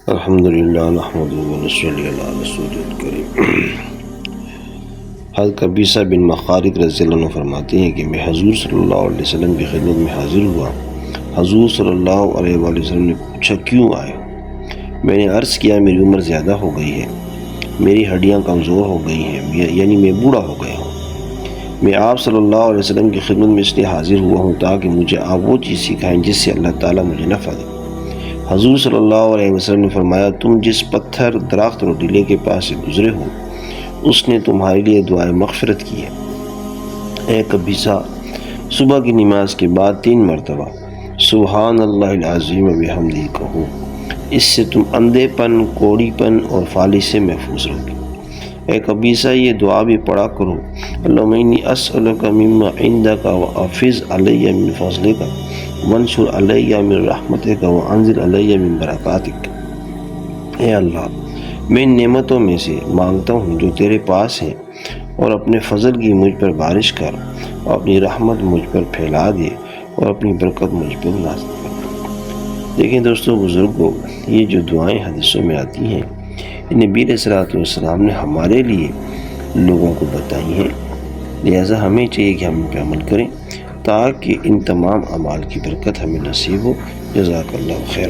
الحمدللہ نحمدہ ونصلی علی رسول الکریم۔ حضرت قبیصہ بن مخارق رضی اللہ عنہ فرماتے ہیں کہ میں حضور صلی اللہ علیہ وسلم کی خدمت میں حاضر ہوا۔ حضور صلی اللہ علیہ وآلہ وسلم نے پوچھا کیوں آئے ہو؟ میں نے عرض کیا میری عمر زیادہ ہو گئی ہے، میری ہڈیاں کمزور ہو گئی ہیں، یعنی میں بوڑھا ہو گیا ہوں۔ میں آپ صلی اللہ علیہ وسلم کی خدمت میں اس لیے حاضر ہوا ہوں تاکہ مجھے آپ وہ چیز سکھائیں جس سے اللہ تعالیٰ مجھے نفع دے۔ حضور صلی اللہ علیہ وسلم نے فرمایا تم جس پتھر درخت اور ٹیلے کے پاس سے گزرے ہو اس نے تمہارے لیے دعائے مغفرت کی ہے۔ اے قبیصہ، صبح کی نماز کے بعد 3 مرتبہ سبحان اللہ العظیم وبحمدہ کہو، اس سے تم اندھے پن، کوڑی پن اور فالج سے محفوظ رہو گے۔ اے قبیصہ، یہ دعا بھی پڑھا کرو، اللہم انی اسألک مما عندک وافض علی من فضلک وانشر علی من رحمتک وانزل علی من برکاتک۔ اے اللہ، میں ان نعمتوں میں سے مانگتا ہوں جو تیرے پاس ہیں، اور اپنے فضل کی مجھ پر بارش کر، اور اپنی رحمت مجھ پر پھیلا دے، اور اپنی برکت مجھ پر نازل کر۔ دیکھیں دوستو بزرگوں، یہ جو دعائیں حدیثوں میں آتی ہیں نبی علیہ السلام نے ہمارے لیے لوگوں کو بتائی ہیں، لہٰذا ہمیں چاہیے کہ ہم ان پہ عمل کریں تاکہ ان تمام اعمال کی برکت ہمیں نصیب ہو۔ جزاک اللہ خیر۔